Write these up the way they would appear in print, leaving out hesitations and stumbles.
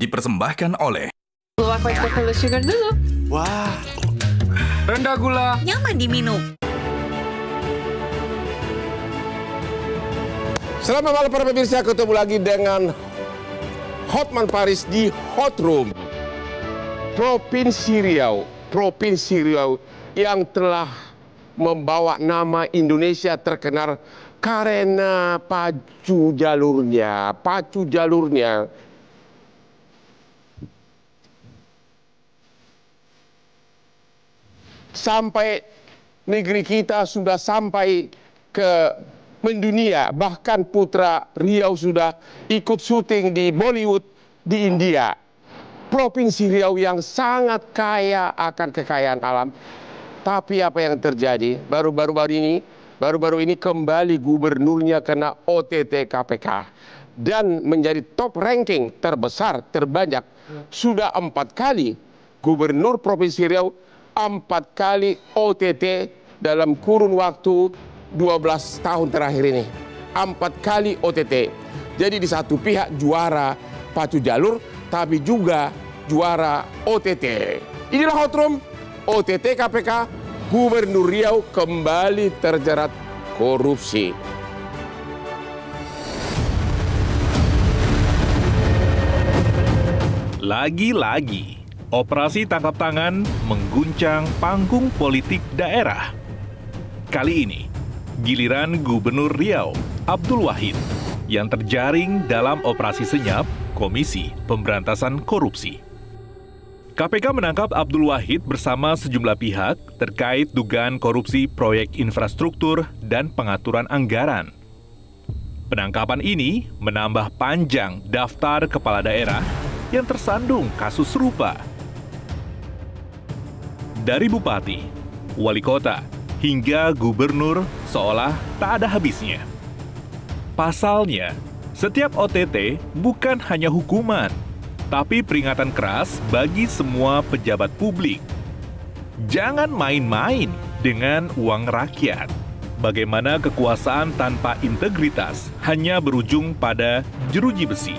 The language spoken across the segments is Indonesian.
dipersembahkan oleh Luwak vegetable sugar dulu. Wah, rendah gula. Nyaman diminum. Selamat malam para pemirsa, ketemu lagi dengan Hotman Paris di Hot Room. Provinsi Riau yang telah membawa nama Indonesia terkenal karena pacu jalurnya. Sampai negeri kita sudah sampai ke mendunia, bahkan putra Riau sudah ikut syuting di Bollywood di India. Provinsi Riau yang sangat kaya akan kekayaan alam. Tapi apa yang terjadi? Baru-baru ini kembali gubernurnya kena OTT KPK dan menjadi top ranking terbesar, terbanyak. Sudah 4 kali gubernur Provinsi Riau, 4 kali OTT dalam kurun waktu 12 tahun terakhir ini. 4 kali OTT. Jadi di satu pihak juara pacu jalur, tapi juga juara OTT. Inilah Hot Room. OTT KPK, Gubernur Riau kembali terjerat korupsi. Lagi-lagi, operasi tangkap tangan mengguncang panggung politik daerah. Kali ini, giliran Gubernur Riau, Abdul Wahid, yang terjaring dalam operasi senyap Komisi Pemberantasan Korupsi. KPK menangkap Abdul Wahid bersama sejumlah pihak terkait dugaan korupsi proyek infrastruktur dan pengaturan anggaran. Penangkapan ini menambah panjang daftar kepala daerah yang tersandung kasus serupa. Dari bupati, wali kota, hingga gubernur seolah tak ada habisnya. Pasalnya, setiap OTT bukan hanya hukuman, tapi peringatan keras bagi semua pejabat publik. Jangan main-main dengan uang rakyat. Bagaimana kekuasaan tanpa integritas hanya berujung pada jeruji besi.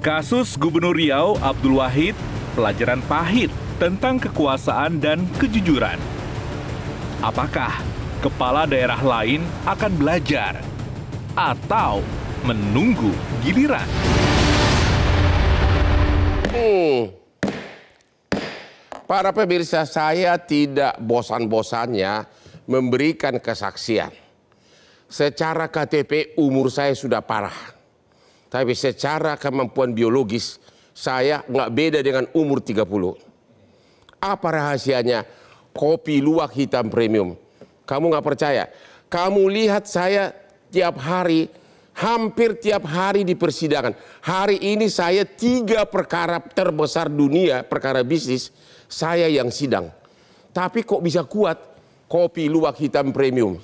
Kasus Gubernur Riau Abdul Wahid, pelajaran pahit tentang kekuasaan dan kejujuran. Apakah kepala daerah lain akan belajar atau menunggu giliran? Para pemirsa, saya tidak bosan-bosannya memberikan kesaksian. Secara KTP umur saya sudah parah. Tapi secara kemampuan biologis, saya nggak beda dengan umur 30. Apa rahasianya? Kopi luwak hitam premium. Kamu nggak percaya? Kamu lihat saya tiap hari, hampir tiap hari di persidangan. Hari ini saya 3 perkara terbesar dunia, perkara bisnis, saya yang sidang. Tapi kok bisa kuat? Kopi luwak hitam premium.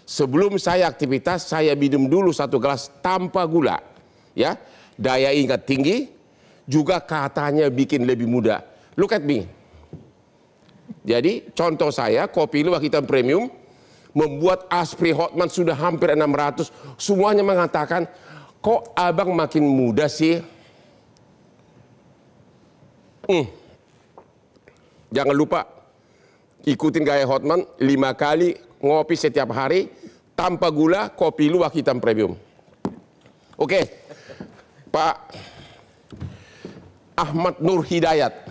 Sebelum saya aktivitas, saya minum dulu 1 gelas tanpa gula. Ya, daya ingat tinggi, juga katanya bikin lebih muda. Look at me. Jadi contoh saya, kopi luwak hitam premium, membuat Aspri Hotman sudah hampir 600. Semuanya mengatakan, kok abang makin muda sih? Jangan lupa, ikutin gaya Hotman, 5 kali ngopi setiap hari, tanpa gula, kopi luwak hitam premium. Oke, Pak Ahmad Nur Hidayat.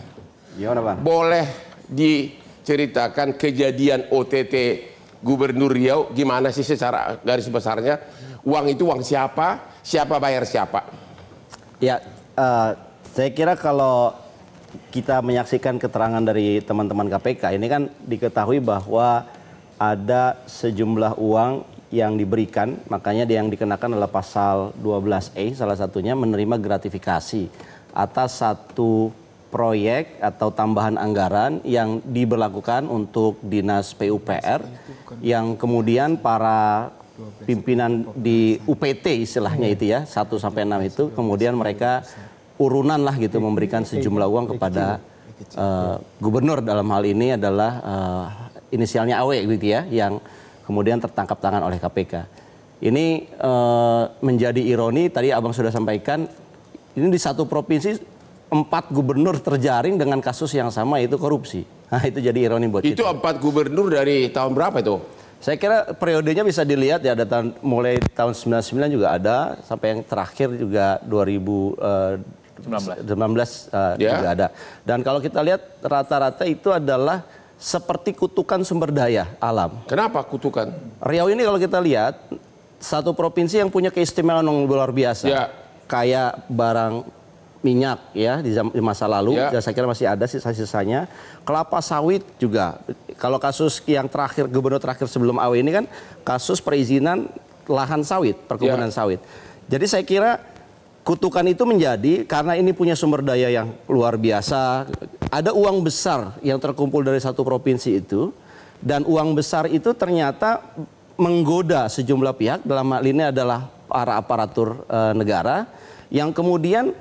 Gimana, Bang? Boleh diceritakan kejadian OTT Gubernur Riau, gimana sih secara garis besarnya? Uang itu uang siapa? Siapa bayar siapa? Ya, saya kira kalau kita menyaksikan keterangan dari teman-teman KPK, ini kan diketahui bahwa ada sejumlah uang yang diberikan, makanya yang dikenakan adalah pasal 12E, salah satunya menerima gratifikasi atas satu proyek atau tambahan anggaran yang diberlakukan untuk Dinas PUPR yang kemudian para pimpinan di UPT istilahnya itu ya 1 sampai 6 itu kemudian mereka urunan lah gitu memberikan sejumlah uang kepada gubernur, dalam hal ini adalah inisialnya AW gitu ya, yang kemudian tertangkap tangan oleh KPK. Ini menjadi ironi, tadi Abang sudah sampaikan, Ini di satu provinsi 4 gubernur terjaring dengan kasus yang sama, yaitu korupsi. Nah, itu jadi ironi buat Itu kita. 4 gubernur dari tahun berapa itu? Saya kira periodenya bisa dilihat ya, ada mulai tahun 99 juga ada, sampai yang terakhir juga 2019 juga ada. Dan kalau kita lihat rata-rata itu adalah seperti kutukan sumber daya alam. Kenapa kutukan? Riau ini kalau kita lihat, satu provinsi yang punya keistimewaan yang luar biasa. Ya. Kayak barang minyak ya di masa lalu, Ya. dan saya kira masih ada sisa-sisanya. Kelapa sawit juga. Kalau kasus yang terakhir, gubernur terakhir sebelum AW ini kan kasus perizinan lahan sawit, perkebunan sawit. Jadi saya kira kutukan itu menjadi karena ini punya sumber daya yang luar biasa. Ada uang besar yang terkumpul dari satu provinsi itu, dan uang besar itu ternyata menggoda sejumlah pihak, dalam hal ini adalah para aparatur negara, yang kemudian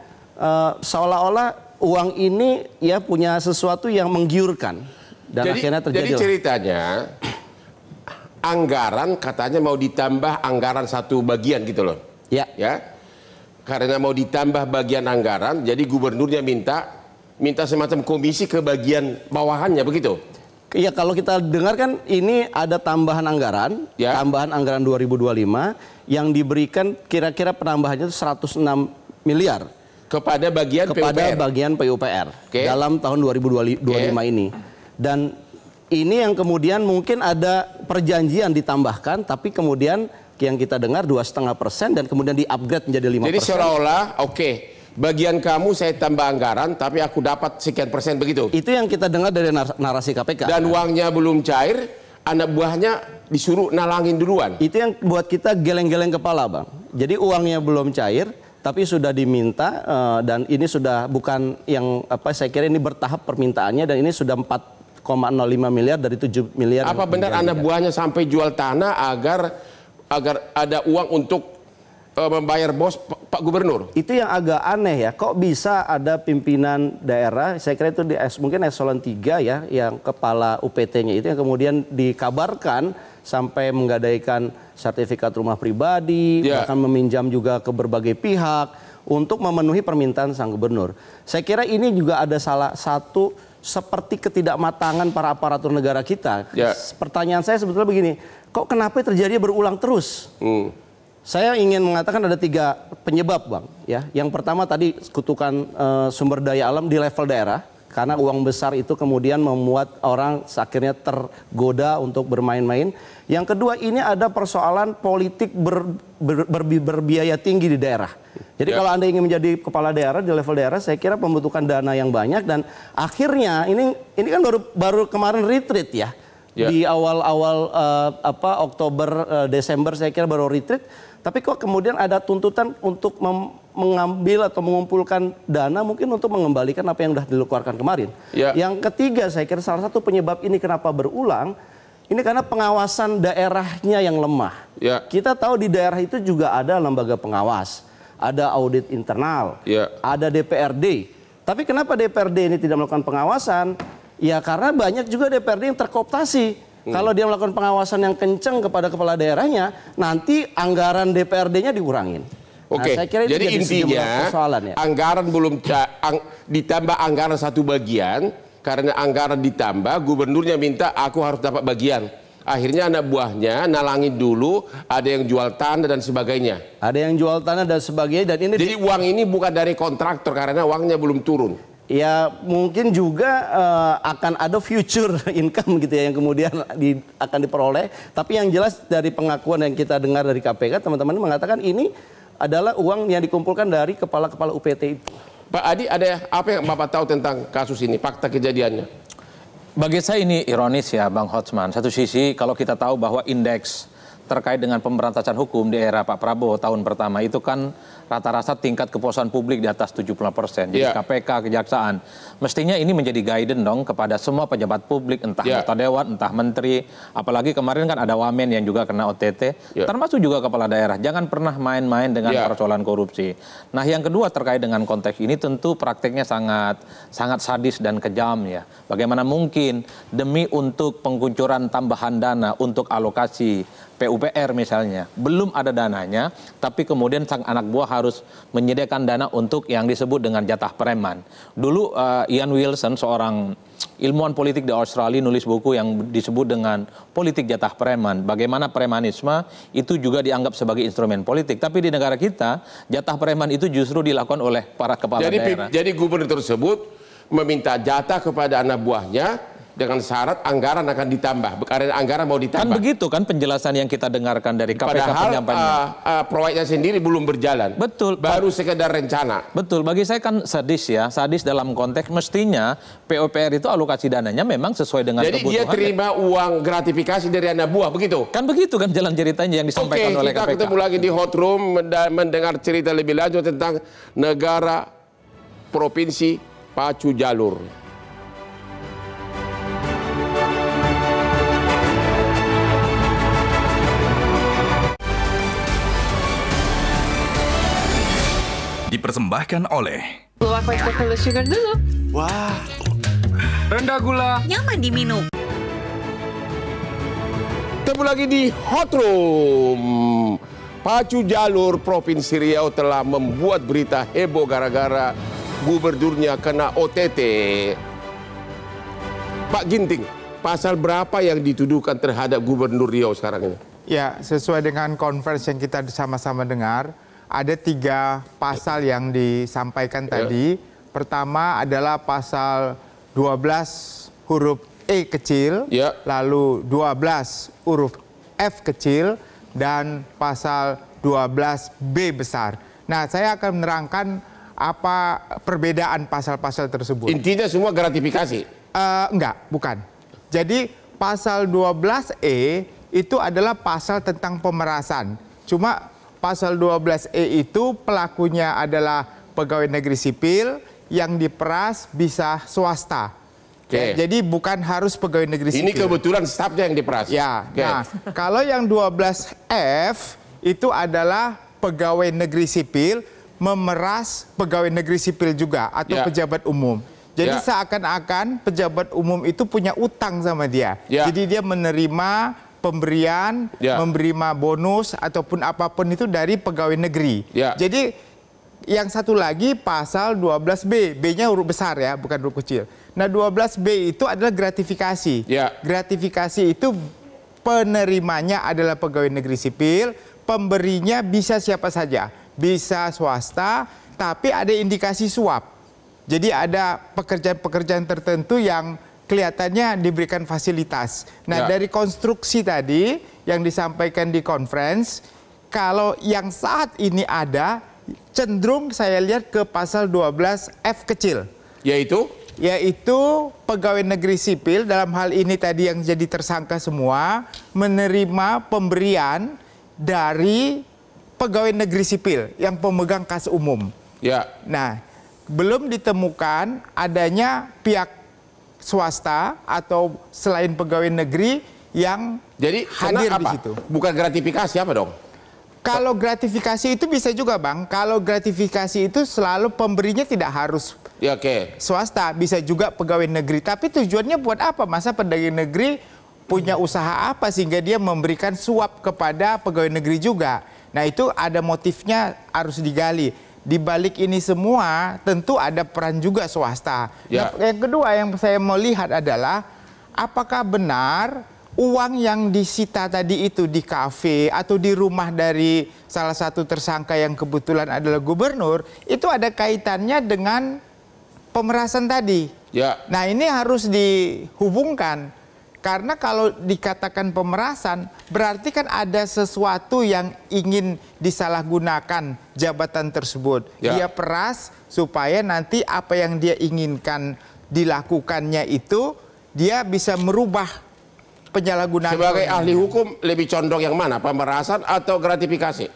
seolah-olah uang ini ya punya sesuatu yang menggiurkan, dan akhirnya terjadi. Jadi ceritanya anggaran katanya mau ditambah anggaran satu bagian gitu loh. Ya. Ya. Karena mau ditambah bagian anggaran, jadi gubernurnya minta semacam komisi ke bagian bawahannya begitu. Iya, kalau kita dengar kan ini ada tambahan anggaran, Ya. tambahan anggaran 2025 yang diberikan kira-kira penambahannya itu 106 miliar Kepada bagian kepada PUPR. bagian PUPR Oke. dalam tahun 2025 ini. Dan ini yang kemudian mungkin ada perjanjian ditambahkan, tapi kemudian yang kita dengar 2,5% dan kemudian di-upgrade menjadi 5%. Jadi seolah-olah bagian kamu saya tambah anggaran tapi aku dapat sekian persen begitu. Itu yang kita dengar dari narasi KPK. Dan uangnya belum cair, anak buahnya disuruh nalangin duluan. Itu yang buat kita geleng-geleng kepala, Bang. Jadi uangnya belum cair, tapi sudah diminta, dan ini sudah bukan yang saya kira ini bertahap permintaannya, dan ini sudah 4,05 miliar dari 7 miliar. Apa benar anak buahnya sampai jual tanah agar ada uang untuk membayar bos Pak Gubernur? Itu yang agak aneh ya, kok bisa ada pimpinan daerah, saya kira itu mungkin eselon 3 ya, yang kepala UPT-nya itu yang kemudian dikabarkan sampai menggadaikan sertifikat rumah pribadi, bahkan meminjam juga ke berbagai pihak untuk memenuhi permintaan sang gubernur. Saya kira ini juga ada salah satu seperti ketidakmatangan para aparatur negara kita. Pertanyaan saya sebetulnya begini, kok kenapa terjadi berulang terus? Saya ingin mengatakan ada 3 penyebab, Bang. Ya, yang pertama tadi kutukan sumber daya alam di level daerah, karena uang besar itu kemudian membuat orang akhirnya tergoda untuk bermain-main. Yang kedua, ini ada persoalan politik berbiaya tinggi di daerah. Jadi kalau Anda ingin menjadi kepala daerah di level daerah, saya kira membutuhkan dana yang banyak, dan akhirnya ini kan baru kemarin retreat ya. Di awal-awal Oktober, Desember saya kira baru retreat. Tapi kok kemudian ada tuntutan untuk mengambil atau mengumpulkan dana mungkin untuk mengembalikan apa yang sudah dikeluarkan kemarin. Yang ketiga saya kira salah satu penyebab ini kenapa berulang, ini karena pengawasan daerahnya yang lemah. Kita tahu di daerah itu juga ada lembaga pengawas, ada audit internal, ada DPRD. Tapi kenapa DPRD ini tidak melakukan pengawasan? Ya karena banyak juga DPRD yang terkooptasi. Kalau dia melakukan pengawasan yang kencang kepada kepala daerahnya, nanti anggaran DPRD-nya dikurangin. Oke, saya kira jadi intinya anggaran belum ditambah anggaran satu bagian, karena anggaran ditambah, gubernurnya minta aku harus dapat bagian. Akhirnya anak buahnya nalangin dulu, ada yang jual tanah dan sebagainya. Ada yang jual tanah dan sebagainya, dan ini jadi uang ini bukan dari kontraktor karena uangnya belum turun. Ya mungkin juga akan ada future income gitu ya yang kemudian akan diperoleh. Tapi yang jelas dari pengakuan yang kita dengar dari KPK, teman-teman mengatakan ini adalah uang yang dikumpulkan dari kepala-kepala UPT itu. Pak Adi, ada apa yang Bapak tahu tentang kasus ini, fakta kejadiannya? Bagi saya ini ironis ya Bang Hotsman. Satu sisi kalau kita tahu bahwa indeks terkait dengan pemberantasan hukum di era Pak Prabowo tahun pertama itu kan rata-rata tingkat kepuasan publik di atas 70%. Jadi KPK, Kejaksaan, mestinya ini menjadi guidance dong kepada semua pejabat publik, entah anggota dewan, entah menteri. Apalagi kemarin kan ada wamen yang juga kena OTT, termasuk juga kepala daerah. Jangan pernah main-main dengan persoalan korupsi. Nah yang kedua terkait dengan konteks ini tentu prakteknya sangat sadis dan kejam ya. Bagaimana mungkin demi untuk pengkucuran tambahan dana untuk alokasi PUPR PUPR misalnya, belum ada dananya, tapi kemudian sang anak buah harus menyediakan dana untuk yang disebut dengan jatah preman. Dulu Ian Wilson, seorang ilmuwan politik di Australia, nulis buku yang disebut dengan politik jatah preman. Bagaimana premanisme itu juga dianggap sebagai instrumen politik. Tapi di negara kita, jatah preman itu justru dilakukan oleh para kepala daerah. Jadi gubernur tersebut meminta jatah kepada anak buahnya dengan syarat anggaran akan ditambah. Karena anggaran mau ditambah. Kan begitu kan penjelasan yang kita dengarkan dari KPK penyampaiannya. Padahal proyeknya sendiri belum berjalan. Betul. Baru sekedar rencana. Betul. Bagi saya kan sadis ya. Sadis dalam konteks mestinya PUPR itu alokasi dananya memang sesuai dengan Jadi kebutuhan. dia terima uang gratifikasi dari anak buah, begitu? Kan begitu kan jalan ceritanya yang disampaikan oleh KPK. Oke, kita ketemu lagi di Hot Room mendengar cerita lebih lanjut tentang negara provinsi pacu jalur. Dipersembahkan oleh Luwak White Chocolate Sugar dulu. Rendah gula. Nyaman diminum. Ketemu lagi di Hot Room. Pacu jalur Provinsi Riau telah membuat berita heboh gara-gara gubernurnya kena OTT. Pak Ginting, pasal berapa yang dituduhkan terhadap gubernur Riau sekarang ini? Ya, sesuai dengan konferensi yang kita sama-sama dengar, ada 3 pasal yang disampaikan tadi. Pertama adalah pasal 12 huruf E kecil, lalu 12 huruf F kecil, dan pasal 12B besar. Nah, saya akan menerangkan apa perbedaan pasal-pasal tersebut. Intinya semua gratifikasi? Enggak, bukan. Jadi pasal 12E itu adalah pasal tentang pemerasan. Cuma pasal 12E itu pelakunya adalah pegawai negeri sipil, yang diperas bisa swasta. Jadi bukan harus pegawai negeri sipil. Ini kebetulan stafnya yang diperas. Ya. Nah, kalau yang 12F itu adalah pegawai negeri sipil memeras pegawai negeri sipil juga atau pejabat umum. Jadi seakan-akan pejabat umum itu punya utang sama dia. Jadi dia menerima pemberian, menerima bonus ataupun apapun itu dari pegawai negeri. Jadi yang satu lagi pasal 12B, B-nya huruf besar ya, bukan huruf kecil. Nah, 12B itu adalah gratifikasi. Gratifikasi itu penerimanya adalah pegawai negeri sipil, pemberinya bisa siapa saja, bisa swasta, tapi ada indikasi suap. Jadi ada pekerjaan-pekerjaan tertentu yang kelihatannya diberikan fasilitas. Nah, dari konstruksi tadi yang disampaikan di conference, kalau yang saat ini ada, cenderung saya lihat ke pasal 12F kecil. Yaitu pegawai negeri sipil, dalam hal ini tadi yang jadi tersangka semua, menerima pemberian dari pegawai negeri sipil yang pemegang kas umum. Nah, belum ditemukan adanya pihak swasta atau selain pegawai negeri yang hadir di situ. Bukan gratifikasi apa dong? Kalau gratifikasi itu bisa juga, Bang. Kalau gratifikasi itu selalu pemberinya tidak harus swasta, bisa juga pegawai negeri. Tapi tujuannya buat apa? Masa pegawai negeri punya usaha apa sehingga dia memberikan suap kepada pegawai negeri juga? Nah, itu ada motifnya, harus digali. Di balik ini semua tentu ada peran juga swasta. Nah, yang kedua yang saya mau lihat adalah apakah benar uang yang disita tadi itu di kafe atau di rumah dari salah satu tersangka yang kebetulan adalah gubernur, itu ada kaitannya dengan pemerasan tadi. Nah, ini harus dihubungkan. Karena kalau dikatakan pemerasan, berarti kan ada sesuatu yang ingin disalahgunakan jabatan tersebut. Dia peras supaya nanti apa yang dia inginkan dilakukannya itu, dia bisa merubah penyalahgunaan. Sebagai ahli hukum, lebih condong yang mana? Pemerasan atau gratifikasi?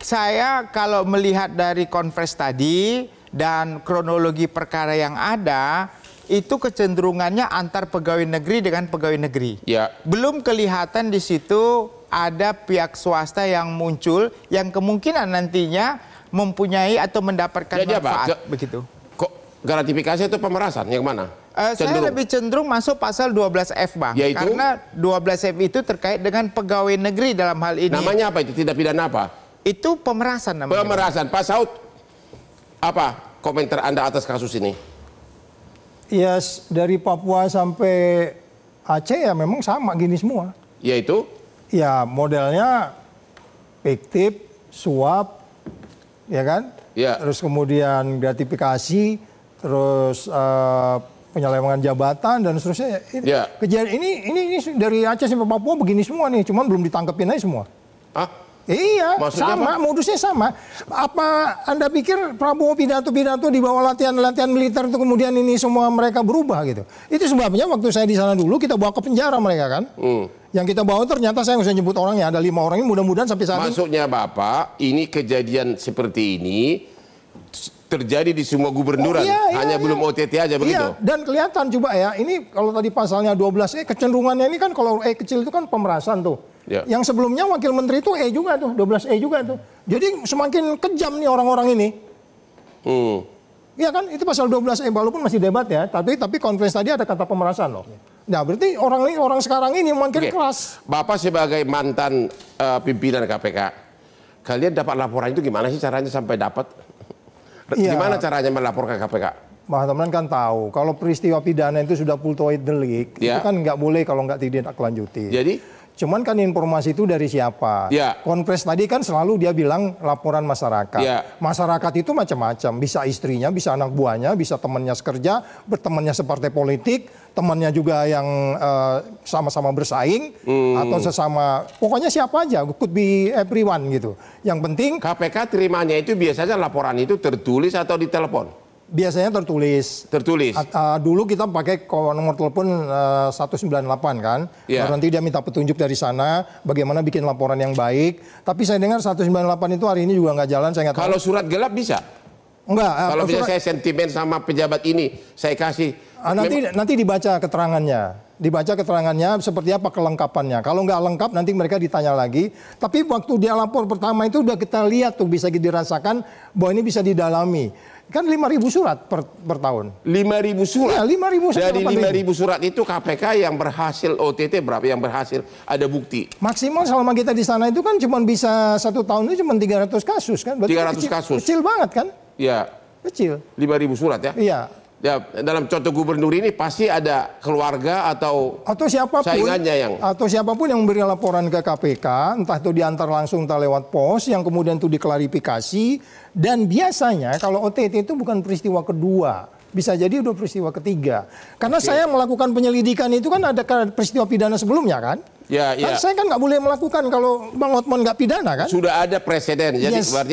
Saya kalau melihat dari konferensi tadi dan kronologi perkara yang ada, itu kecenderungannya antar pegawai negeri dengan pegawai negeri. Belum kelihatan di situ ada pihak swasta yang muncul yang kemungkinan nantinya mempunyai atau mendapatkan manfaat begitu. gratifikasi atau pemerasan yang mana? Saya lebih cenderung masuk pasal 12F, Bang. Yaitu? Karena 12F itu terkait dengan pegawai negeri dalam hal ini. Namanya apa itu? Tindak pidana apa? Itu pemerasan namanya. Pemerasan. Pak Saud, apa komentar Anda atas kasus ini? Ya, dari Papua sampai Aceh ya memang sama gini semua. Yaitu? Ya modelnya fiktif, suap, ya kan? Ya. Terus kemudian gratifikasi, terus penyelewengan jabatan dan seterusnya. Ya. Kejadian ini dari Aceh sampai Papua begini semua nih, cuman belum ditangkepin aja semua. Ah? Iya, Maksudnya sama, apa? modusnya sama. Apa Anda pikir Prabowo pidato-pidato di bawah latihan-latihan militer itu kemudian ini semua mereka berubah gitu? Itu sebabnya waktu saya di sana dulu kita bawa ke penjara mereka kan. Yang kita bawa ternyata saya nggak usah nyebut orangnya, ada 5 orang ini mudah-mudahan sampai saat ini. Maksudnya Bapak, ini kejadian seperti ini terjadi di semua gubernuran, hanya belum OTT aja begitu? Iya, dan kelihatan coba ya, ini kalau tadi pasalnya 12E, kecenderungannya ini kan kalau E kecil itu kan pemerasan tuh. Ya. Yang sebelumnya wakil menteri itu E juga tuh, 12E juga tuh. Jadi semakin kejam nih orang-orang ini. Iya kan, itu pasal 12E walaupun masih debat ya, tapi konferensi tadi ada kata pemerasan loh. Nah berarti orang sekarang ini makin keras. Bapak sebagai mantan pimpinan KPK, kalian dapat laporan itu gimana sih caranya sampai dapat? Iya. Gimana caranya melaporkan KPK? Bah, teman kan tahu, kalau peristiwa pidana itu sudah full-toid delik, itu kan nggak boleh kalau nggak ditindaklanjuti. Jadi? Cuman kan informasi itu dari siapa? Ya. Konpres tadi kan selalu dia bilang laporan masyarakat. Ya. Masyarakat itu macam-macam, bisa istrinya, bisa anak buahnya, bisa temannya sekerja, bertemannya separtai politik, temannya juga yang sama-sama bersaing, atau sesama, pokoknya siapa aja, could be everyone gitu. Yang penting KPK terimanya itu biasanya laporan itu tertulis atau ditelepon? biasanya tertulis. Tertulis. Dulu kita pakai nomor telepon 198 kan. Ya. Nanti dia minta petunjuk dari sana bagaimana bikin laporan yang baik. Tapi saya dengar 198 itu hari ini juga nggak jalan. Saya nggak tahu. Kalau surat gelap bisa? Enggak. Kalau bisa saya sentimen sama pejabat ini, saya kasih. Nanti dibaca keterangannya. Dibaca keterangannya seperti apa kelengkapannya. Kalau nggak lengkap nanti mereka ditanya lagi. Tapi waktu dia lapor pertama itu udah kita lihat tuh bisa dirasakan bahwa ini bisa didalami. Kan 5.000 surat per tahun. 5.000 surat? Iya, 5.000 surat. Dari 5.000 surat itu KPK yang berhasil OTT berapa? Yang berhasil ada bukti? Maksimal selama kita di sana itu kan cuma bisa 1 tahun itu cuma 300 kasus kan. Berarti 300 kasus? Kecil banget kan? Iya. Kecil. 5.000 surat ya? Iya. Ya, dalam contoh gubernur ini pasti ada keluarga atau siapapun yang memberi laporan ke KPK, entah itu diantar langsung entah lewat pos, yang kemudian itu diklarifikasi, dan biasanya kalau OTT itu bukan peristiwa kedua, bisa jadi udah peristiwa ketiga. Karena saya melakukan penyelidikan itu kan ada peristiwa pidana sebelumnya kan? Ya, ya. Kan saya kan nggak boleh melakukan kalau Bang Hotman nggak pidana kan? Sudah ada presiden, jadi berarti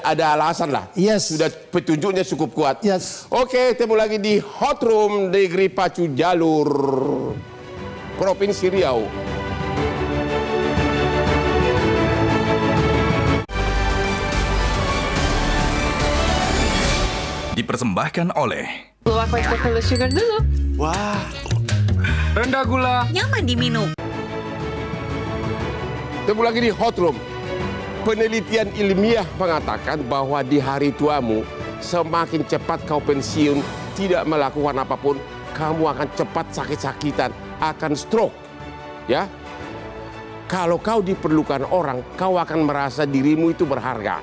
ada alasan lah. Yes. Sudah petunjuknya cukup kuat. Yes. Oke, ketemu lagi di Hot Room Negeri Pacu Jalur, Provinsi Riau. Dipersembahkan oleh Luwak White Chocolate Sugar dulu. Wah, rendah gula. Nyaman diminum. Ketemu lagi di Hot Room. Penelitian ilmiah mengatakan bahwa di hari tuamu, semakin cepat kau pensiun, tidak melakukan apapun, kamu akan cepat sakit-sakitan, akan stroke. Ya, kalau kau diperlukan orang, kau akan merasa dirimu itu berharga.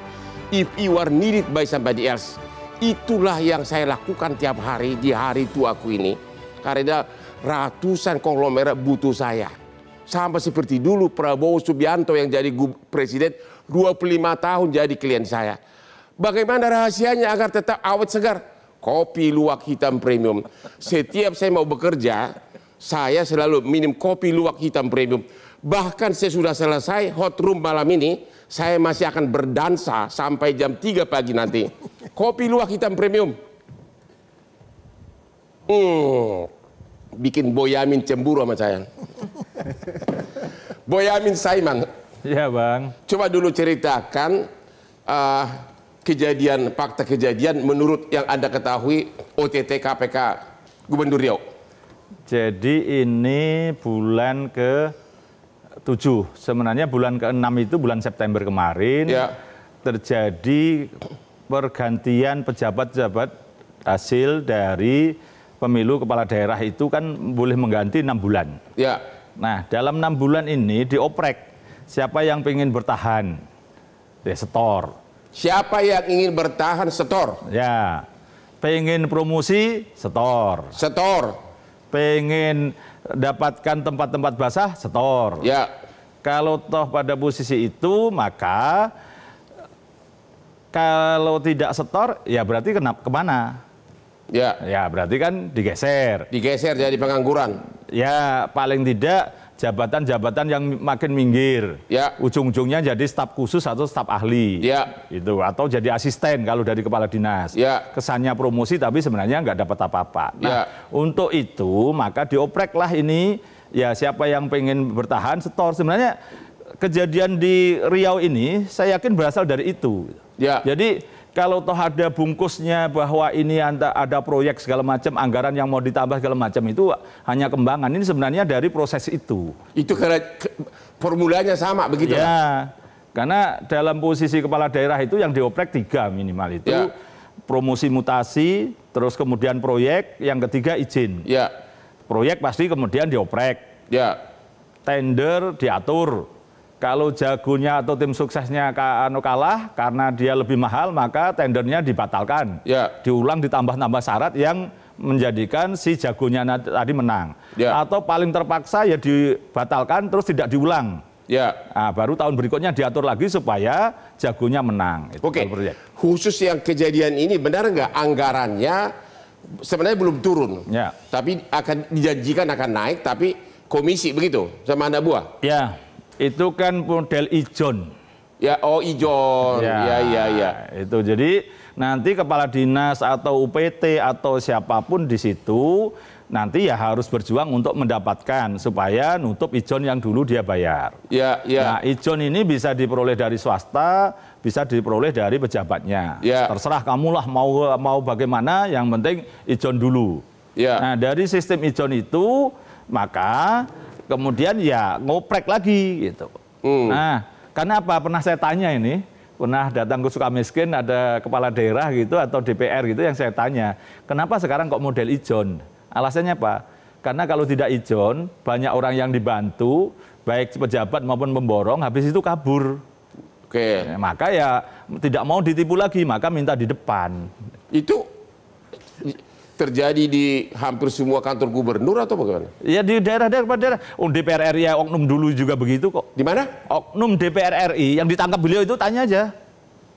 If you are needed by somebody else. Itulah yang saya lakukan tiap hari di hari tuaku ini. Karena ratusan konglomerat butuh saya. Sama seperti dulu Prabowo Subianto yang jadi presiden 25 tahun jadi klien saya. Bagaimana rahasianya agar tetap awet segar? Kopi luwak hitam premium. Setiap saya mau bekerja, saya selalu minum kopi luwak hitam premium. Bahkan sesudah selesai Hot Room malam ini, saya masih akan berdansa sampai jam 3 pagi nanti. Kopi luwak hitam premium. Bikin Boyamin cemburu sama saya. Boyamin Saiman. Ya Bang. Coba dulu ceritakan fakta kejadian menurut yang Anda ketahui OTT KPK Gubernur Riau. Jadi ini bulan ke-7. Sebenarnya bulan ke-6 itu bulan September kemarin. Ya. Terjadi pergantian pejabat-pejabat hasil dari pemilu kepala daerah itu kan boleh mengganti 6 bulan. Ya. Nah, dalam 6 bulan ini dioprek siapa yang ingin bertahan, setor. Siapa yang ingin bertahan, setor. Ya, pengen promosi, setor. Setor. Pengen dapatkan tempat-tempat basah, setor. Ya. Kalau toh pada posisi itu, maka kalau tidak setor, ya berarti kemana? Ya. Ya berarti kan digeser. Digeser jadi pengangguran. Ya paling tidak jabatan-jabatan yang makin minggir. Ya. Ujung-ujungnya jadi staf khusus atau staf ahli. Ya. Itu atau jadi asisten kalau dari kepala dinas. Ya. Kesannya promosi tapi sebenarnya nggak dapat apa-apa. Nah, Ya. untuk itu maka diopreklah ini ya siapa yang pengen bertahan setor. Sebenarnya kejadian di Riau ini saya yakin berasal dari itu. Ya. Jadi kalau toh ada bungkusnya bahwa ini ada proyek segala macam, anggaran yang mau ditambah segala macam itu hanya kembangan. Ini sebenarnya dari proses itu. Itu karena formulanya sama begitu. Ya, karena dalam posisi kepala daerah itu yang dioprek 3 minimal itu. Ya. Promosi mutasi, terus kemudian proyek, yang ketiga izin. Ya. Proyek pasti kemudian dioprek. Ya. Tender diatur. Kalau jagonya atau tim suksesnya kalah karena dia lebih mahal, maka tendernya dibatalkan. Ya. Diulang ditambah-tambah syarat yang menjadikan si jagonya tadi menang. Ya. Atau paling terpaksa ya dibatalkan terus tidak diulang. Ya. Nah, baru tahun berikutnya diatur lagi supaya jagonya menang. Itu Oke. proyek. Khusus yang kejadian ini benar nggak anggarannya sebenarnya belum turun. Ya. Tapi akan dijanjikan akan naik, tapi komisi begitu sama anak buah. Ya. Itu kan model ijon. Ya, oh ijon. Ya. Itu jadi nanti kepala dinas atau UPT atau siapapun di situ nanti ya harus berjuang untuk mendapatkan supaya nutup ijon yang dulu dia bayar. Ya. Nah, ijon ini bisa diperoleh dari swasta, bisa diperoleh dari pejabatnya. Ya. Terserah kamulah mau bagaimana, yang penting ijon dulu. Ya. Nah, dari sistem ijon itu maka kemudian ya ngoprek lagi gitu. Nah, karena apa? Pernah saya tanya ini, pernah datang ke Sukamiskin ada kepala daerah gitu atau DPR gitu yang saya tanya, kenapa sekarang kok model ijon? Alasannya apa? Karena kalau tidak ijon, banyak orang yang dibantu, baik pejabat maupun pemborong, habis itu kabur. Oke. Maka ya tidak mau ditipu lagi, maka minta di depan. Itu terjadi di hampir semua kantor gubernur atau bagaimana? Ya di daerah-daerah. DPR RI ya, oknum dulu juga begitu kok. Di mana? Oknum DPR RI yang ditangkap beliau itu tanya aja.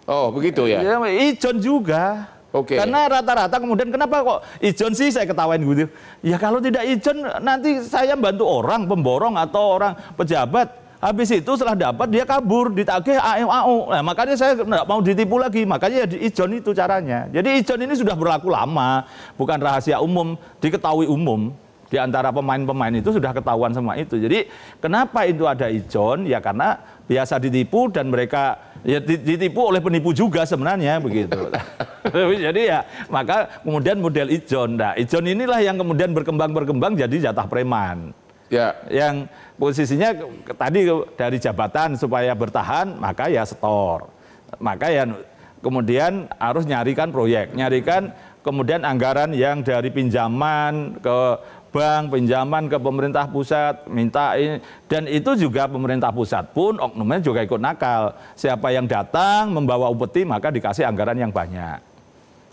Oh begitu ya? Ya ijon juga. Oke. Karena rata-rata kemudian kenapa kok ijon sih saya ketawain gitu. Ya kalau tidak ijon nanti saya bantu orang pemborong atau orang pejabat. Habis itu setelah dapat dia kabur, ditagih AU. Nah, makanya saya nggak mau ditipu lagi. Makanya ya di ijon itu caranya. Jadi ijon ini sudah berlaku lama, bukan rahasia umum, diketahui umum. Di antara pemain-pemain itu sudah ketahuan semua itu. Jadi kenapa itu ada ijon? Ya karena biasa ditipu dan mereka ya ditipu oleh penipu juga sebenarnya begitu. Jadi ya maka kemudian model ijon. Nah, ijon inilah yang kemudian berkembang jadi jatah preman. Ya. Yang posisinya tadi dari jabatan supaya bertahan maka ya setor. Maka ya kemudian harus nyarikan proyek, nyarikan kemudian anggaran yang dari pinjaman ke bank, pinjaman ke pemerintah pusat, minta ini. Dan itu juga pemerintah pusat pun oknumnya juga ikut nakal. Siapa yang datang membawa upeti maka dikasih anggaran yang banyak.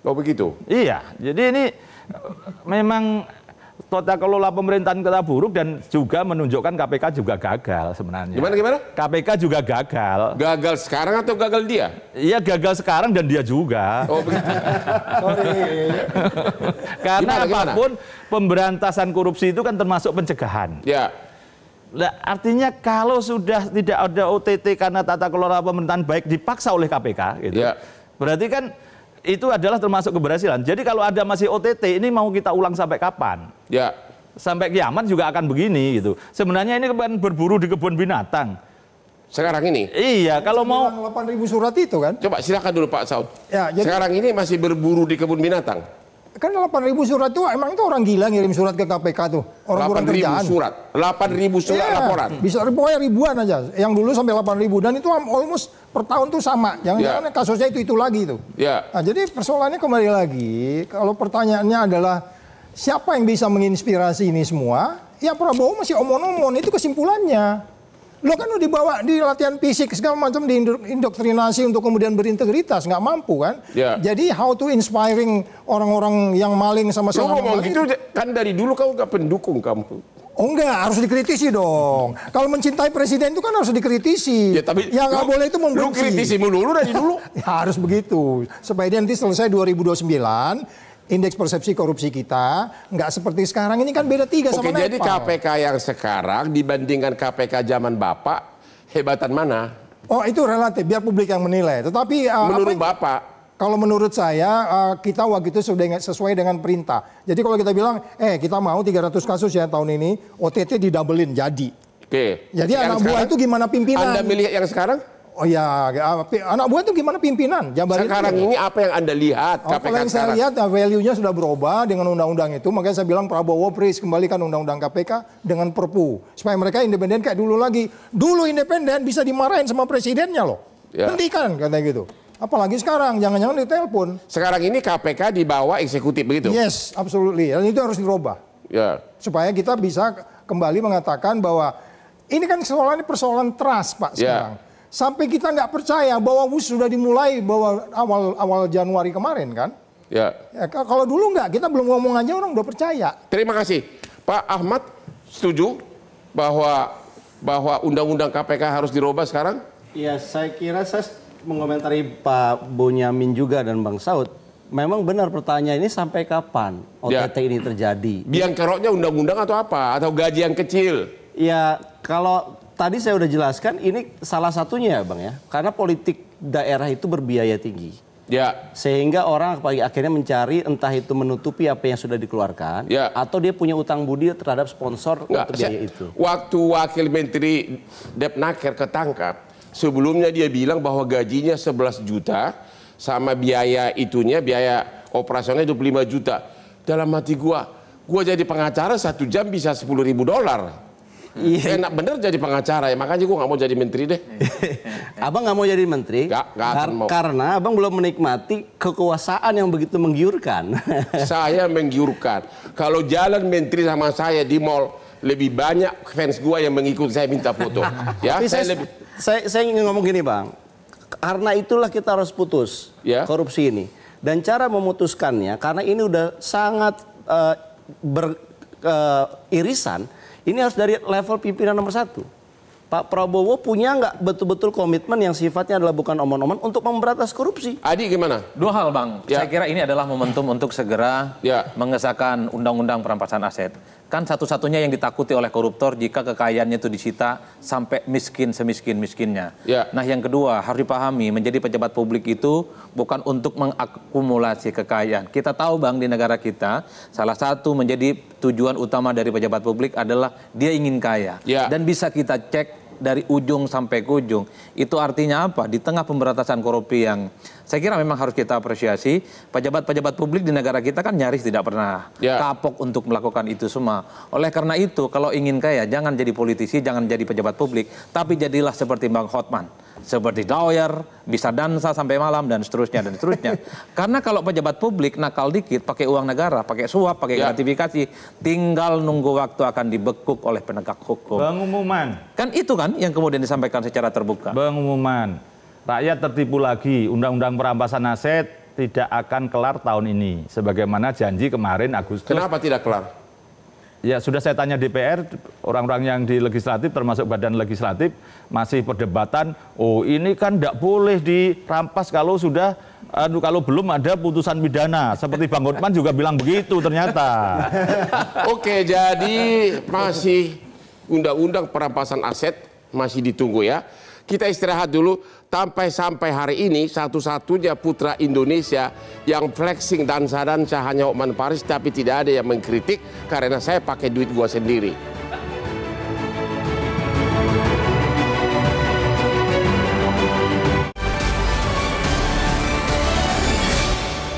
Oh begitu? Iya, jadi ini memang tata kelola pemerintahan kita buruk dan juga menunjukkan KPK juga gagal sebenarnya. Gimana? KPK juga gagal. Gagal sekarang atau gagal dia? Iya gagal sekarang dan dia juga. Oh begitu. Karena Gimana? apapun pemberantasan korupsi itu kan termasuk pencegahan. Ya. Nah, artinya kalau sudah tidak ada OTT karena tata kelola pemerintahan baik dipaksa oleh KPK, gitu, Ya. berarti kan itu adalah termasuk keberhasilan. Jadi kalau ada masih OTT ini mau kita ulang sampai kapan? Ya. Sampai kiamat juga akan begini gitu. Sebenarnya ini kan berburu di kebun binatang. Sekarang ini? Iya, kalau mau 8.000 surat itu kan? Coba silakan dulu Pak Saud. Ya, jadi, sekarang ini masih berburu di kebun binatang. kan 8.000 surat itu emang itu orang gila ngirim surat ke KPK tuh. Orang kurang 8.000 kerjaan. surat. 8.000 surat Iya, laporan. Bisa pokoknya ribuan aja. Yang dulu sampai 8.000 dan itu almost per tahun tuh sama. Jangan-jangan kasusnya itu lagi tuh. Nah, jadi persoalannya kembali lagi, kalau pertanyaannya adalah siapa yang bisa menginspirasi ini semua? Ya Prabowo masih omon-omon, itu kesimpulannya. Lo kan udah dibawa di latihan fisik segala macam, diindoktrinasi untuk kemudian berintegritas, nggak mampu kan? Jadi how to inspiring orang-orang yang maling sama-sama. Lo ngomong gitu kan dari dulu kamu nggak pendukung kamu. Oh enggak, harus dikritisi dong. Kalau mencintai presiden itu kan harus dikritisi. Ya, tapi yang nggak boleh itu membenci. Lu kritisi mulu dari dulu. Ya, harus begitu. Supaya nanti selesai 2029, indeks persepsi korupsi kita nggak seperti sekarang ini kan beda 3 sama Nepal. Jadi KPK yang sekarang dibandingkan KPK zaman Bapak, hebatan mana? Oh itu relatif, biar publik yang menilai. Tetapi menurut Bapak? Kalau menurut saya, kita waktu itu sudah sesuai dengan perintah. Jadi kalau kita bilang, kita mau 300 kasus ya tahun ini, OTT didabelin, jadi. Oke. Jadi yang anak buah itu gimana pimpinan? Anda milih yang sekarang? Oh ya, anak buah itu gimana pimpinan? Jabar sekarang itu. Ini apa yang Anda lihat? Kalau yang saya lihat, value-nya sudah berubah dengan undang-undang itu. Makanya saya bilang Prabowo, please kembalikan undang-undang KPK dengan Perpu. Supaya mereka independen kayak dulu lagi. Dulu independen bisa dimarahin sama presidennya loh. Hentikan, katanya gitu. Apalagi sekarang, jangan-jangan ditelepon. Sekarang ini KPK di bawah eksekutif begitu? Yes, absolutely. Dan itu harus dirubah. Supaya kita bisa kembali mengatakan bahwa ini kan persoalan trust Pak sekarang. Sampai kita nggak percaya bahwa sudah dimulai bahwa awal Januari kemarin kan? Kalau dulu nggak, kita belum ngomong aja orang udah percaya. Terima kasih. Pak Ahmad setuju bahwa undang-undang KPK harus dirubah sekarang? Ya, saya kira saya mengomentari Pak Bonyamin juga dan Bang Saud. Memang benar pertanyaan ini sampai kapan OTT ini terjadi? Biang keroknya undang-undang atau apa? Atau gaji yang kecil? Ya, kalau tadi saya udah jelaskan ini salah satunya ya Bang ya. Karena politik daerah itu berbiaya tinggi. Sehingga orang akhirnya mencari entah itu menutupi apa yang sudah dikeluarkan. Atau dia punya utang budi terhadap sponsor untuk biaya itu. Waktu Wakil Menteri Depnaker ketangkap, sebelumnya dia bilang bahwa gajinya 11 juta sama biaya operasionalnya 25 juta. Dalam hati gua jadi pengacara 1 jam bisa $10.000. Enak bener jadi pengacara ya, makanya gua nggak mau jadi menteri deh. Abang nggak mau jadi menteri? Karena abang belum menikmati kekuasaan yang begitu menggiurkan. Saya menggiurkan. Kalau jalan menteri sama saya di mall, lebih banyak fans gua yang mengikuti saya minta foto. Ya, saya ingin ngomong gini Bang, karena itulah kita harus putus korupsi ini. Dan cara memutuskannya, karena ini udah sangat beririsan, ini harus dari level pimpinan nomor 1. Pak Prabowo punya nggak betul-betul komitmen yang sifatnya adalah bukan omon-omon untuk memberantas korupsi? Adi gimana? 2 hal Bang, saya kira ini adalah momentum untuk segera mengesahkan undang-undang perampasan aset. Kan satu-satunya yang ditakuti oleh koruptor jika kekayaannya itu disita sampai miskin semiskin-miskinnya. Nah yang kedua harus dipahami, menjadi pejabat publik itu bukan untuk mengakumulasi kekayaan. Kita tahu Bang, di negara kita salah satu menjadi tujuan utama dari pejabat publik adalah dia ingin kaya. Dan bisa kita cek dari ujung sampai ke ujung. Itu artinya apa? Di tengah pemberantasan korupsi yang saya kira memang harus kita apresiasi, pejabat-pejabat publik di negara kita kan nyaris tidak pernah kapok untuk melakukan itu semua. Oleh karena itu, kalau ingin kaya, jangan jadi politisi, jangan jadi pejabat publik, tapi jadilah seperti Bang Hotman. Seperti lawyer, bisa dansa sampai malam, dan seterusnya, dan seterusnya. Karena kalau pejabat publik nakal dikit, pakai uang negara, pakai suap, pakai gratifikasi, tinggal nunggu waktu akan dibekuk oleh penegak hukum. Pengumuman. Kan itu kan yang kemudian disampaikan secara terbuka. Pengumuman. Rakyat tertipu lagi, undang-undang perampasan aset tidak akan kelar tahun ini. Sebagaimana janji kemarin Agustus. Kenapa tidak kelar? Ya sudah saya tanya DPR, orang-orang yang di legislatif termasuk badan legislatif masih perdebatan, oh ini kan tidak boleh dirampas kalau sudah kalau belum ada putusan pidana. Seperti Bang Hotman juga bilang begitu ternyata. Oke, jadi masih undang-undang perampasan aset masih ditunggu ya. Kita istirahat dulu, sampai hari ini satu-satunya putra Indonesia yang flexing dansa-dansa hanya Hotman Paris, tapi tidak ada yang mengkritik karena saya pakai duit gua sendiri.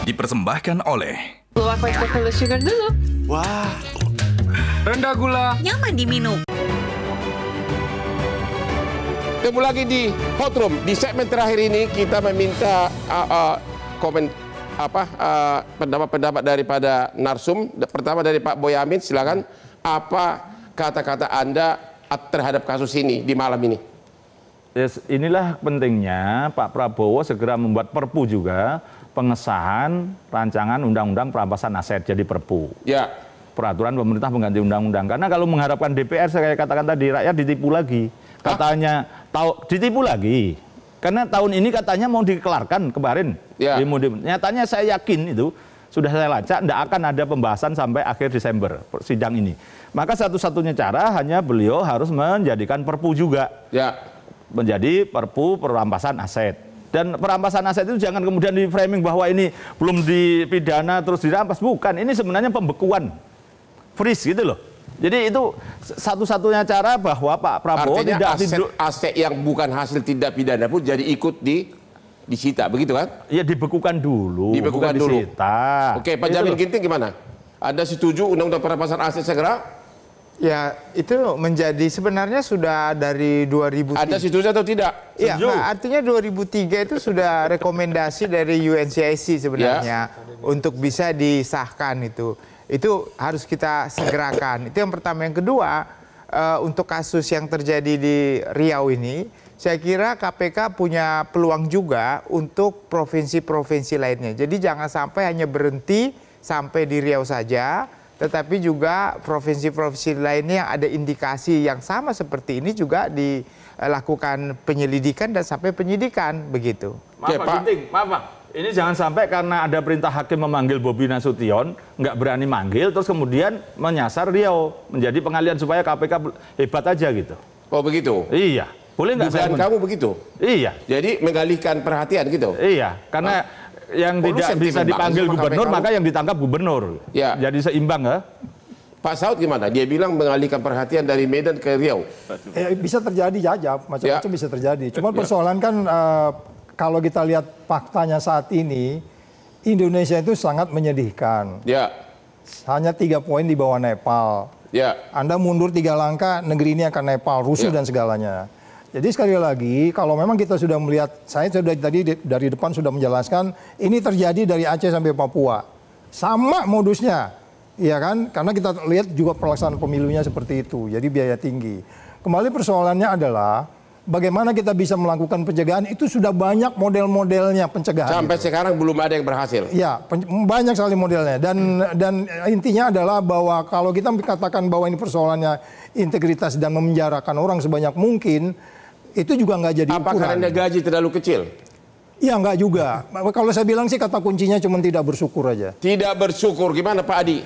Dipersembahkan oleh Luwak White Chocolate Sugar dulu. Wah, rendah gula. Nyaman diminum. Ketemu lagi di Hot Room. Di segmen terakhir ini kita meminta pendapat daripada narsum. Pertama dari Pak Boyamin, silakan. Apa kata-kata Anda terhadap kasus ini di malam ini? Yes, inilah pentingnya Pak Prabowo segera membuat Perpu juga, pengesahan rancangan undang-undang perampasan aset jadi Perpu. Ya. Peraturan pemerintah pengganti undang-undang. Karena kalau mengharapkan DPR, saya katakan tadi, rakyat ditipu lagi. Katanya ditipu lagi. Karena tahun ini katanya mau dikelarkan kemarin. Ya. Nyatanya saya yakin itu, sudah saya lacak, tidak akan ada pembahasan sampai akhir Desember sidang ini. Maka satu-satunya cara hanya beliau harus menjadikan Perpu juga. Ya. Menjadi Perpu perampasan aset. Dan perampasan aset itu jangan kemudian di framing bahwa ini belum dipidana terus dirampas. Bukan, ini sebenarnya pembekuan. Freeze gitu loh. Jadi itu satu-satunya cara bahwa Pak Prabowo artinya tidak aset yang bukan hasil tindak pidana pun jadi ikut disita, begitu kan? Ya dibekukan dulu. Dibekukan dulu. Disita. Oke, Pak Jamin Ginting gimana? Anda setuju undang-undang perampasan aset segera? Ya, itu menjadi sebenarnya sudah dari 2003. Ada setuju atau tidak? Iya, nah, artinya 2003 itu sudah rekomendasi dari UNCIC sebenarnya untuk bisa disahkan itu. Itu harus kita segerakan. Itu yang pertama. Yang kedua, untuk kasus yang terjadi di Riau ini, saya kira KPK punya peluang juga untuk provinsi-provinsi lainnya. Jadi jangan sampai hanya berhenti sampai di Riau saja, tetapi juga provinsi-provinsi lainnya yang ada indikasi yang sama seperti ini juga dilakukan penyelidikan dan sampai penyidikan, begitu. Maaf Pak Ginting, maaf Pak. Ini jangan sampai karena ada perintah hakim memanggil Bobi Nasution, nggak berani manggil, terus kemudian menyasar Riau, menjadi pengalian supaya KPK hebat aja gitu. Oh begitu? Iya. Boleh nggak saya? Kamu begitu? Iya. Jadi mengalihkan perhatian gitu? Iya, karena yang tidak bisa dipanggil gubernur, maka yang ditangkap gubernur. Ya. Jadi seimbang ya. Pak Saud gimana? Dia bilang mengalihkan perhatian dari Medan ke Riau. Bisa terjadi aja, macam-macam bisa terjadi. Cuman persoalan kan kalau kita lihat faktanya saat ini, Indonesia itu sangat menyedihkan. Ya. Hanya 3 poin di bawah Nepal. Ya. Anda mundur 3 langkah, negeri ini akan Nepal, rusuh dan segalanya. Jadi sekali lagi, kalau memang kita sudah melihat, saya sudah tadi dari depan sudah menjelaskan, ini terjadi dari Aceh sampai Papua. Sama modusnya, ya kan? Karena kita lihat juga pelaksanaan pemilunya seperti itu, jadi biaya tinggi. Kembali persoalannya adalah, bagaimana kita bisa melakukan pencegahan, itu sudah banyak model-modelnya pencegahan. Sampai itu. sekarang belum ada yang berhasil. Ya, banyak sekali modelnya. Dan intinya adalah bahwa kalau kita katakan bahwa ini persoalannya integritas dan memenjarakan orang sebanyak mungkin, itu juga nggak jadi ukuran. Apa karena gaji terlalu kecil? Ya nggak juga. Kalau saya bilang sih kata kuncinya cuma tidak bersyukur aja. Tidak bersyukur, gimana Pak Adi?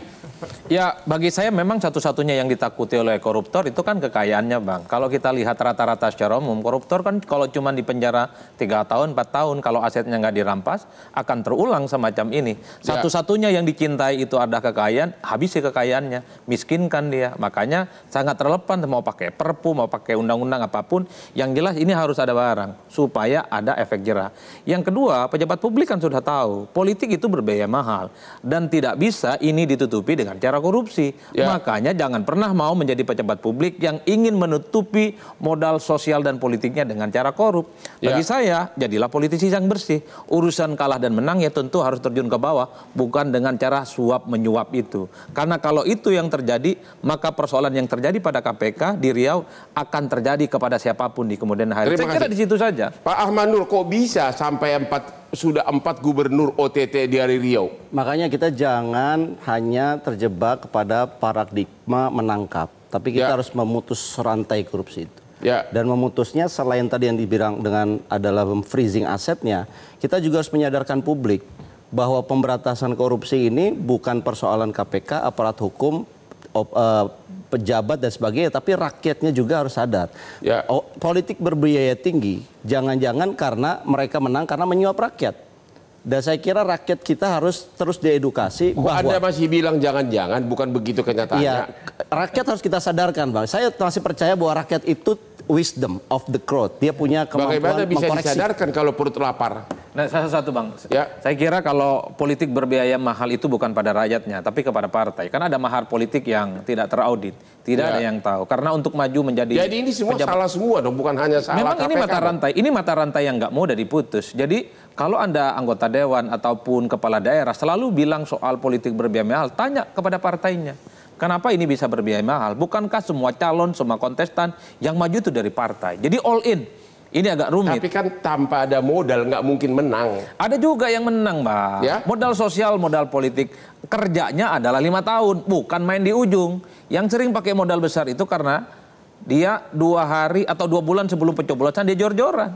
Ya, bagi saya memang satu-satunya yang ditakuti oleh koruptor itu kan kekayaannya, Bang. Kalau kita lihat rata-rata secara umum, koruptor kan kalau cuma di penjara 3 tahun, 4 tahun, kalau asetnya nggak dirampas, akan terulang semacam ini. Satu-satunya yang dicintai itu ada kekayaan, habisi kekayaannya, miskinkan dia. Makanya sangat relevan mau pakai Perpu, mau pakai undang-undang apapun, yang jelas ini harus ada barang, supaya ada efek jerah. Yang kedua, pejabat publik kan sudah tahu, politik itu berbiaya mahal, dan tidak bisa ini ditutupi dengan cara korupsi. Makanya jangan pernah mau menjadi pejabat publik yang ingin menutupi modal sosial dan politiknya dengan cara korup. Bagi saya, jadilah politisi yang bersih. Urusan kalah dan menang ya tentu harus terjun ke bawah, bukan dengan cara suap menyuap itu. Karena kalau itu yang terjadi, maka persoalan yang terjadi pada KPK di Riau akan terjadi kepada siapapun di kemudian hari. Saya kira di situ saja. Pak Ahmad Nur, kok bisa sampai sudah 4 gubernur OTT di Riau? Makanya kita jangan hanya terjebak kepada paradigma menangkap, tapi kita harus memutus rantai korupsi itu. Dan memutusnya selain tadi yang dibilang dengan adalah freezing asetnya, kita juga harus menyadarkan publik bahwa pemberantasan korupsi ini bukan persoalan KPK, aparat hukum, pejabat dan sebagainya, tapi rakyatnya juga harus sadar. Politik berbiaya tinggi, jangan-jangan karena mereka menang karena menyuap rakyat. Dan saya kira rakyat kita harus terus diedukasi. Anda masih bilang jangan-jangan, bukan begitu kenyataannya. Iya, rakyat harus kita sadarkan, Bang. Saya masih percaya bahwa rakyat itu wisdom of the crowd. Dia punya kemampuan bagaimana bisa mengkoreksi. disadarkan kalau perut lapar? Nah, satu Bang, Ya. saya kira kalau politik berbiaya mahal itu bukan pada rakyatnya, tapi kepada partai. Karena ada mahar politik yang tidak teraudit, tidak ada yang tahu. Karena untuk maju menjadi Jadi ini semua salah semua dong, bukan hanya salah memang ini KPK mata dong. rantai, ini mata rantai yang nggak mudah diputus. Jadi kalau Anda anggota dewan ataupun kepala daerah selalu bilang soal politik berbiaya mahal, tanya kepada partainya. Kenapa ini bisa berbiaya mahal? Bukankah semua calon, semua kontestan yang maju itu dari partai? Jadi all in. Ini agak rumit. Tapi kan tanpa ada modal nggak mungkin menang. Ada juga yang menang, Bang. Ya? Modal sosial, modal politik. Kerjanya adalah 5 tahun, bukan main di ujung. Yang sering pakai modal besar itu karena dia 2 hari atau 2 bulan sebelum pencoblosan dia jor-joran.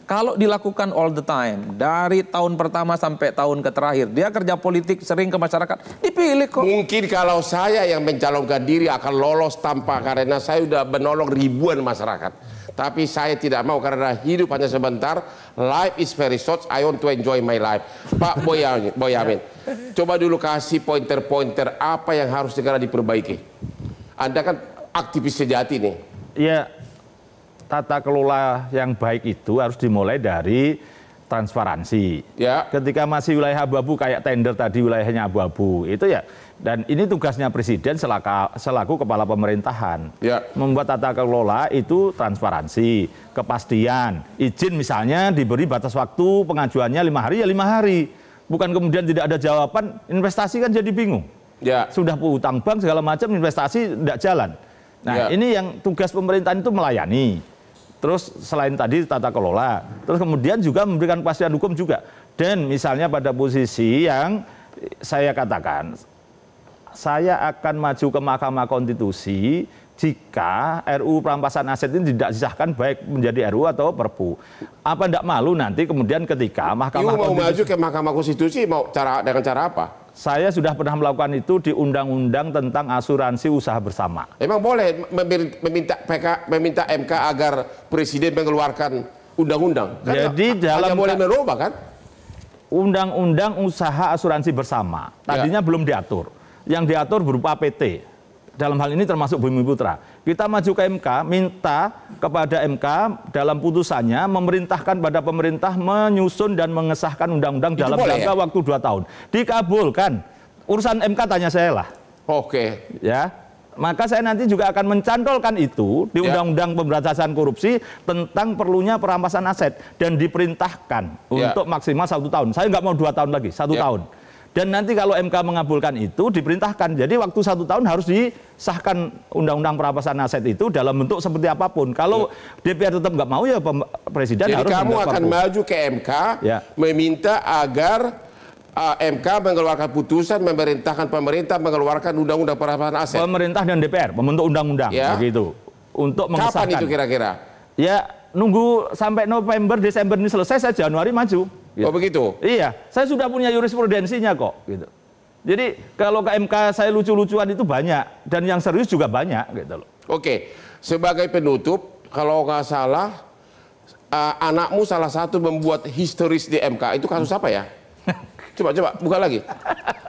Kalau dilakukan all the time, dari tahun pertama sampai tahun terakhir, dia kerja politik sering ke masyarakat, dipilih kok. Mungkin kalau saya yang mencalonkan diri akan lolos tanpa, karena saya sudah menolong ribuan masyarakat. Tapi saya tidak mau karena hidup hanya sebentar. Life is very short. I want to enjoy my life. Pak Boyamin, coba dulu kasih pointer-pointer apa yang harus segera diperbaiki. Anda kan aktivis sejati nih. Ya, tata kelola yang baik itu harus dimulai dari transparansi. Ya. Ketika masih wilayah abu-abu kayak tender tadi wilayahnya abu-abu, itu ya. Dan ini tugasnya presiden selaku kepala pemerintahan. Ya. Membuat tata kelola itu transparansi, kepastian. Izin misalnya diberi batas waktu pengajuannya 5 hari ya 5 hari. Bukan kemudian tidak ada jawaban, investasi kan jadi bingung. Ya. Sudah utang bank segala macam, investasi tidak jalan. Nah, ini yang tugas pemerintahan itu melayani. Terus selain tadi tata kelola, terus kemudian juga memberikan kepastian hukum juga. Dan misalnya pada posisi yang saya katakan, saya akan maju ke Mahkamah Konstitusi jika RUU perampasan aset ini tidak disahkan baik menjadi RUU atau Perpu. Apa tidak malu nanti kemudian ketika Mahkamah Konstitusi... mau maju ke Mahkamah Konstitusi dengan cara apa? Saya sudah pernah melakukan itu di Undang-Undang tentang Asuransi Usaha Bersama. Emang boleh meminta MK agar Presiden mengeluarkan undang-undang? Jadi dalam hanya boleh merubah kan? Undang-Undang Usaha Asuransi Bersama tadinya belum diatur. Yang diatur berupa PT. Dalam hal ini termasuk Bumi Putra. Kita maju ke MK, minta kepada MK dalam putusannya memerintahkan pada pemerintah menyusun dan mengesahkan undang-undang dalam jangka waktu 2 tahun. Dikabulkan. Urusan MK tanya saya lah. Oke. Ya. Maka saya nanti juga akan mencantolkan itu di Undang-Undang Pemberantasan Korupsi tentang perlunya perampasan aset dan diperintahkan untuk maksimal 1 tahun. Saya nggak mau 2 tahun lagi, 1 tahun. Dan nanti kalau MK mengabulkan itu diperintahkan. Jadi waktu 1 tahun harus disahkan Undang-Undang Perampasan Aset itu dalam bentuk seperti apapun. Kalau DPR tetap nggak mau ya Presiden harus. Jadi kamu akan maju ke MK meminta agar MK mengeluarkan putusan memerintahkan pemerintah mengeluarkan Undang-Undang Perampasan Aset. Pemerintah dan DPR membentuk undang-undang begitu untuk mengesahkan. Kapan itu kira-kira? Ya nunggu sampai November Desember ini selesai, saya Januari maju. Gitu. Oh begitu? Iya, saya sudah punya jurisprudensinya kok. Gitu. Jadi kalau ke MK saya lucu-lucuan itu banyak dan yang serius juga banyak gitu loh. Oke, sebagai penutup, kalau nggak salah anakmu salah satu membuat historis di MK, itu kasus apa ya? Coba buka lagi.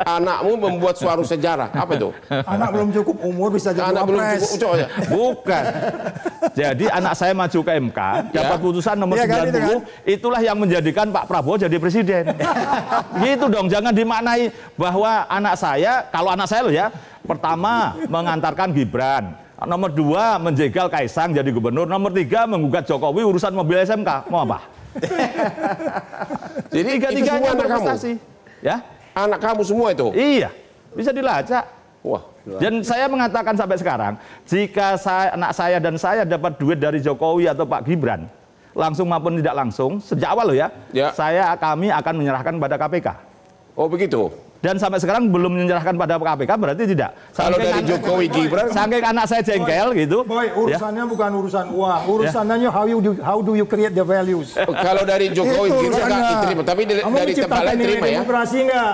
Anakmu membuat suatu sejarah. Apa itu? Anak belum cukup umur bisa jadi anak belum cukup, coba ya. Bukan. Jadi anak saya maju ke MK, dapat putusan nomor 90, itulah yang menjadikan Pak Prabowo jadi presiden. Gitu dong, jangan dimaknai bahwa anak saya, kalau anak saya loh ya, pertama mengantarkan Gibran, nomor 2 menjegal Kaisang jadi gubernur, nomor 3 menggugat Jokowi urusan mobil SMK. Mau apa? Jadi tiga-tiganya berprestasi. Ya, anak kamu semua itu? Iya, bisa dilacak. Wah. Dan saya mengatakan sampai sekarang, jika anak saya dan saya dapat duit dari Jokowi atau Pak Gibran, langsung maupun tidak langsung, sejak awal loh ya, kami akan menyerahkan pada KPK. Oh begitu? Dan sampai sekarang belum menyerahkan pada KPK, berarti tidak. Kalau dari Jokowi Gibran, saking anak saya jengkel gitu. Urusannya bukan urusan uang, urusannya how do you create the values. Kalau dari Jokowi Gibran nggak diterima, tapi dari tempat lain terima ya. Demokrasi nggak?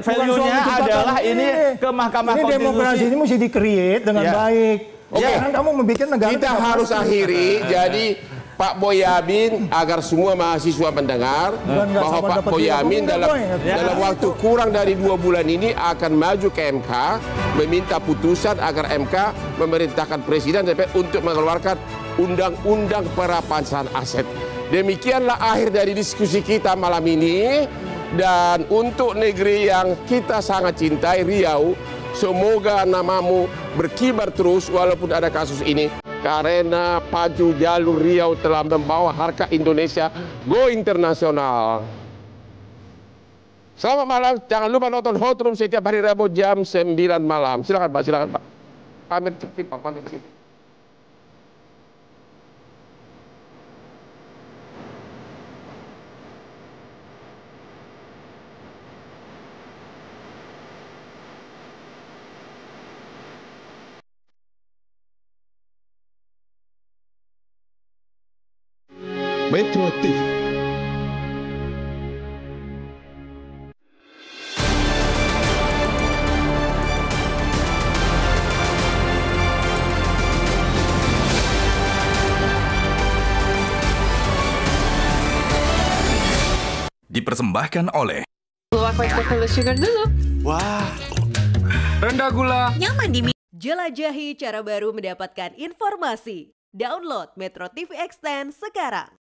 Value-nya adalah ini ke Mahkamah Konstitusi. Demokrasi ini mesti di-create dengan baik. Jangan kamu membuat negara. Kita harus akhiri, jadi Pak Boyamin agar semua mahasiswa mendengar bahwa Pak Boyamin dalam waktu kurang dari 2 bulan ini akan maju ke MK meminta putusan agar MK memerintahkan Presiden DPR untuk mengeluarkan Undang-Undang Perampasan Aset. Demikianlah akhir dari diskusi kita malam ini. Dan untuk negeri yang kita sangat cintai, Riau, semoga namamu berkibar terus walaupun ada kasus ini. Karena Pacu Jalur Riau telah membawa harkat Indonesia go internasional. Selamat malam, jangan lupa nonton Hot Room setiap hari Rabu jam 9 malam. Silakan Pak, silakan Pak. Pamit sedikit Pak, pamit sedikit. Metro TV. Dipersembahkan oleh Luwak White Chocolate Sugar dulu. Wah, rendah gula. Nyaman di Jelajahi cara baru mendapatkan informasi. Download Metro TV Extend sekarang.